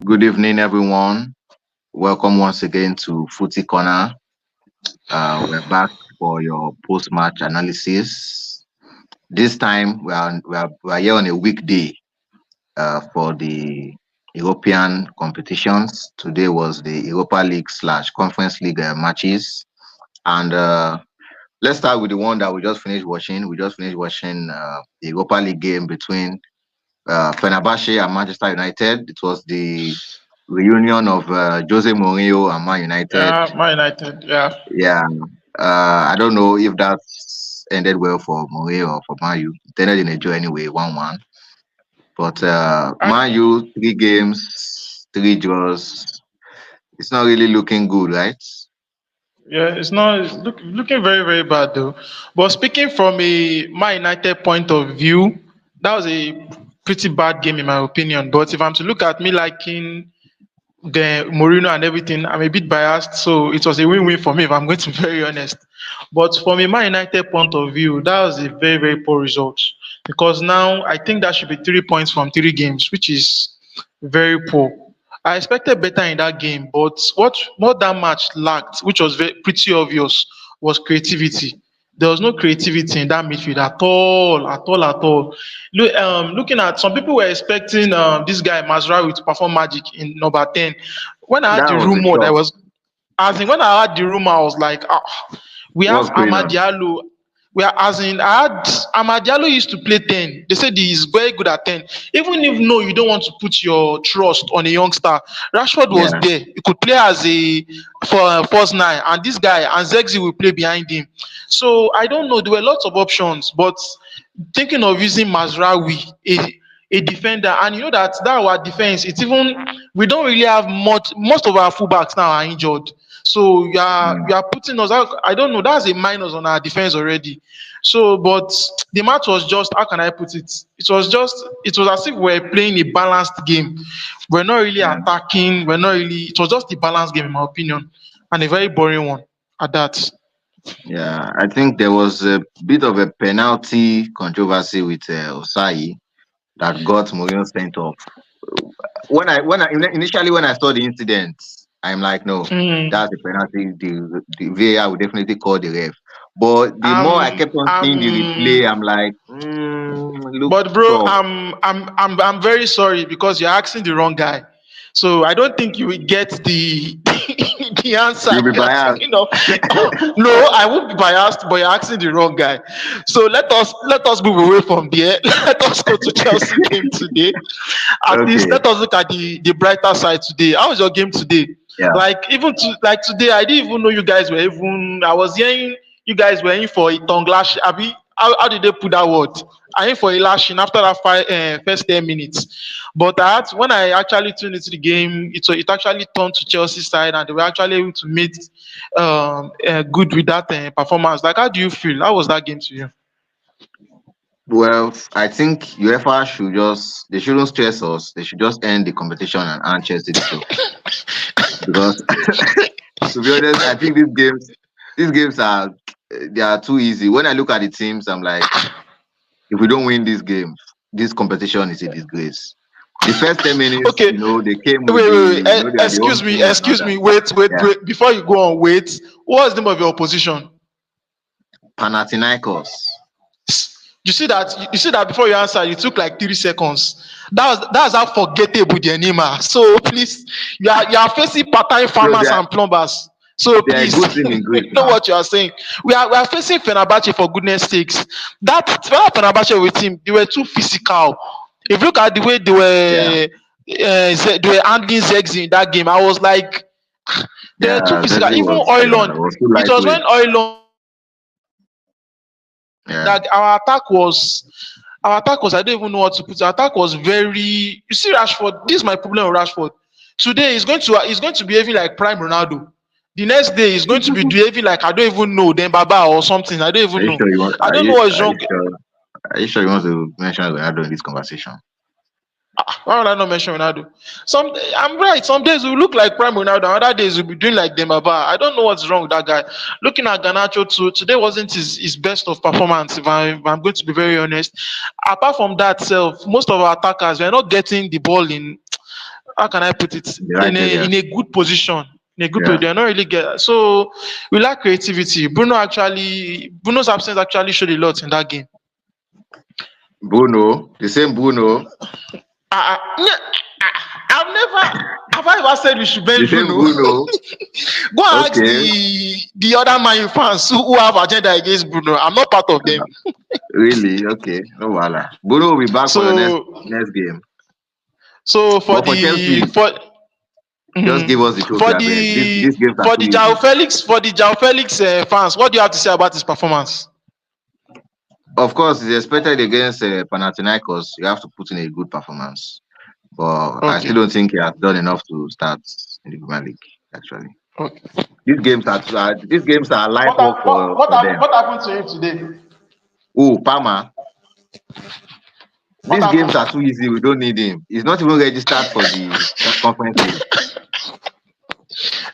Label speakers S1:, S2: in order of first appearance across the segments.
S1: Good evening, everyone. Welcome once again to Footy Corner. We're back for your post-match analysis. This time we are here on a weekday for the European competitions. Today was the Europa League slash Conference League matches, and let's start with the one that we just finished watching. We just finished watching the Europa League game between Fenerbahce and Manchester United. It was the reunion of Jose Mourinho and Man United.
S2: Yeah, Man United. Yeah.
S1: Yeah, I don't know if that ended well for Mourinho or for Man U. It ended in a draw anyway, 1-1. But
S2: I
S1: Man U, 3 games, 3 draws. It's not really looking good, right?
S2: Yeah, it's not looking very very bad though. But speaking from a Man United point of view, that was a pretty bad game in my opinion. But if I'm to look at me liking the Mourinho and everything, I'm a bit biased, so it was a win-win for me if I'm going to be very honest. But from a Man United point of view, that was a very very poor result because now I think that should be 3 points from 3 games, which is very poor. I expected better in that game, but what that match lacked, which was pretty obvious, was creativity. There was no creativity in that midfield at all, at all, at all. Looking at some people were expecting this guy Mazraoui to perform magic in number 10. When I had
S1: That
S2: the
S1: was a
S2: rumor, that
S1: shock.
S2: was as in when I heard the rumor, I was like, we have
S1: What's going
S2: Amad
S1: on?
S2: Diallo. We are as in I had Amad Diallo used to play 10. They said he is very good at 10. Even if no, you don't want to put your trust on a youngster. Rashford was
S1: Yeah,
S2: there. He could play as a for first nine, and this guy and Zexi will play behind him. So I don't know. There were lots of options, but thinking of using Mazraoui, a defender, and you know that our defense, it's even we don't really have much. Most of our fullbacks now are injured. So
S1: mm,
S2: you are putting us out. I don't know. That's a minus on our defense already. So, but the match was just how can I put it? It was as if we're playing a balanced game. We're not really
S1: yeah,
S2: attacking. We're not really. It was just a balanced game in my opinion, and a very boring one at that.
S1: yeah. I think there was a bit of a penalty controversy with Osayi that got Mourinho sent off. Initially when I saw the incident, I'm like, no,
S2: Mm.
S1: that's a penalty. The VAR would definitely call the ref. But the more I
S2: Um,
S1: kept on seeing the
S2: um,
S1: replay, I'm like, looks
S2: but bro,
S1: tough.
S2: I'm very sorry because you're asking the wrong guy. So I don't think you will get the the answer
S1: You'll be
S2: you're
S1: biased.
S2: thinking of. No, I won't be biased, but you're asking the wrong guy. So let us move away from there. Let us go to Chelsea game today. At least
S1: Okay.
S2: let us look at the brighter side today. How was your game today?
S1: Yeah.
S2: Like even to like today, I didn't even know you guys were even. I was hearing you guys were in for a tongue lash. Abi, how did they put that word? I in for a lashing after that first 10 minutes. But when I actually tuned into the game, it actually turned to Chelsea side, and they were actually able to meet good with that performance. Like, how do you feel? How was that game to you?
S1: Well, I think UEFA they shouldn't stress us. They should just end the competition and hand Chelsea the trophy. Because to be honest, I think these games they are too easy. When I look at the teams, I'm like, if we don't win this game, this competition is a disgrace. The first 10 minutes,
S2: Okay,
S1: they came with
S2: wait.
S1: they are the home team and all
S2: Excuse
S1: that.
S2: me. Wait.
S1: Yeah,
S2: Before you go on, wait. What's the name of your opposition?
S1: Panathinaikos.
S2: You see that before you answer, you took like 3 seconds. That's how forgettable the name are. So please, you are facing part-time
S1: So
S2: farmers and plumbers. So
S1: they are a
S2: please,
S1: good team in
S2: you
S1: Greece
S2: know
S1: now.
S2: what you are saying. We are facing Fenabache for goodness sakes. That Fenerbahce with him, they were too physical. If you look at the way
S1: Yeah,
S2: they were handling Zex in that game, I was like, they were too
S1: yeah.
S2: physical.
S1: Zexi
S2: Even
S1: was
S2: Oilon,
S1: was too
S2: it was
S1: lightweight.
S2: when Oilon
S1: Yeah.
S2: that our attack was I don't even know what to put. Our attack was very. You see, Rashford. This is my problem with Rashford. Today he's going to be behaving like prime Ronaldo. The next day he's going to be behaving like I don't even know then Baba or something. I don't
S1: Are
S2: even
S1: you
S2: know.
S1: sure you want?
S2: I don't know what's
S1: Are you
S2: wrong.
S1: sure? Are you sure you want to mention Ronaldo in this conversation?
S2: Why would I not mention Ronaldo? I'm right. Some days we look like prime Ronaldo. Other days we'll be doing like Dembaba. I don't know what's wrong with that guy. Looking at Ganacho too, today wasn't his best of performance. If I'm going to be very honest. Apart from that, self, most of our attackers were not getting the ball in. how can I put it,
S1: in the right
S2: in a
S1: areas.
S2: good position. In a good
S1: Yeah.
S2: position, they're not really get so we lack creativity. Bruno's absence actually showed a lot in that game.
S1: Bruno, the same Bruno,
S2: I've never have I ever said we should
S1: the
S2: bench
S1: same
S2: Bruno?
S1: Bruno.
S2: Go and ask
S1: Okay,
S2: the other Man U fans who have agenda against Bruno. I'm not part of them.
S1: really? Okay, no wala. Bruno will be back for your next
S2: So
S1: next game.
S2: so for
S1: But for
S2: the
S1: Chelsea, just give us the trophy,
S2: for
S1: I beg.
S2: the
S1: These games are too easy.
S2: For the Jao Felix fans, what do you have to say about his performance?
S1: Of course, it's expected against Panathinaikos. You have to put in a good performance. But I
S2: Okay.
S1: still don't think he has done enough to start in the Premier League. Actually,
S2: Okay.
S1: these games are light work for them.
S2: What happened to him today?
S1: Oh, Palmer,
S2: What
S1: these games
S2: happened?
S1: are too easy. We don't need him. He's not even registered for the Conference League.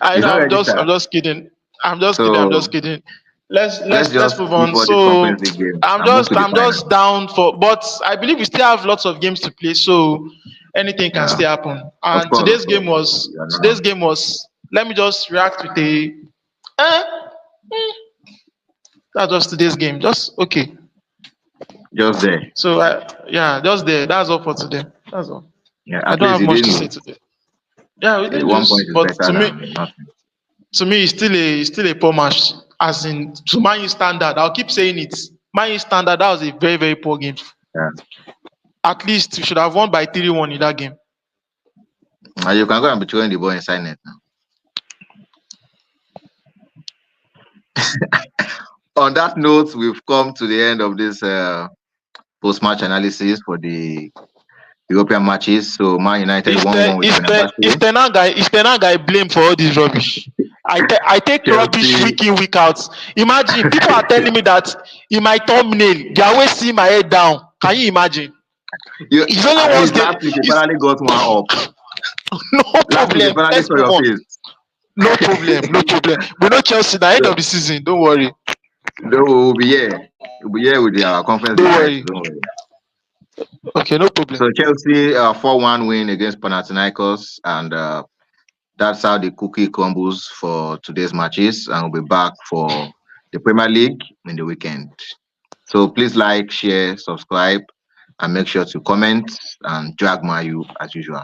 S2: I
S1: He's
S2: know.
S1: not
S2: I'm
S1: registered.
S2: just kidding. I'm just kidding. I'm just
S1: So
S2: kidding.
S1: let's
S2: Let's
S1: just
S2: move
S1: look
S2: on.
S1: for this
S2: So
S1: Conference League games and move to the
S2: I'm
S1: final.
S2: just down for, but I believe we still have lots of games to play. So anything can
S1: Yeah,
S2: still happen.
S1: of
S2: And
S1: course, of course. You're not
S2: today's
S1: wrong.
S2: game was. Let me just react with a. Eh, mm, that's just today's game. Just okay.
S1: Just there.
S2: So yeah, just there. That's all for today. That's all.
S1: Yeah,
S2: I
S1: at
S2: don't
S1: least
S2: have
S1: you
S2: much
S1: didn't
S2: to say
S1: lose.
S2: today. Yeah, we didn't
S1: 1 point
S2: lose,
S1: is
S2: but
S1: better than nothing.
S2: to me, it's still a poor match. As in, to Man U standard, I'll keep saying it. Man U standard, that was a very, very poor game.
S1: Yeah.
S2: At least we should have won by 3-1 in that game.
S1: And you can go and be throwing the ball inside net now. On that note, we've come to the end of this post-match analysis for the European matches. So Man United 1-1 with Fenerbahce.
S2: Is Penal guy blamed for all this rubbish? I take rubbish
S1: Chelsea.
S2: week in, week out. Imagine, people are telling me that in my thumbnail, they always see my head down. Can you imagine? It's only
S1: At
S2: once
S1: least last week you finally got one up.
S2: no
S1: Last week you
S2: problem.
S1: finally
S2: Let's
S1: saw
S2: move
S1: your
S2: on.
S1: face.
S2: No problem. No problem. We know Chelsea the end of the season. Don't worry.
S1: Though we'll be here. We'll be here with our conference
S2: Don't
S1: defense.
S2: worry.
S1: Don't worry.
S2: Okay, no problem.
S1: So Chelsea 4-1 win against Panathinaikos, and that's how the cookie crumbles for today's matches. And we'll be back for the Premier League in the weekend. So please like, share, subscribe, and make sure to comment and drag Mayu as usual.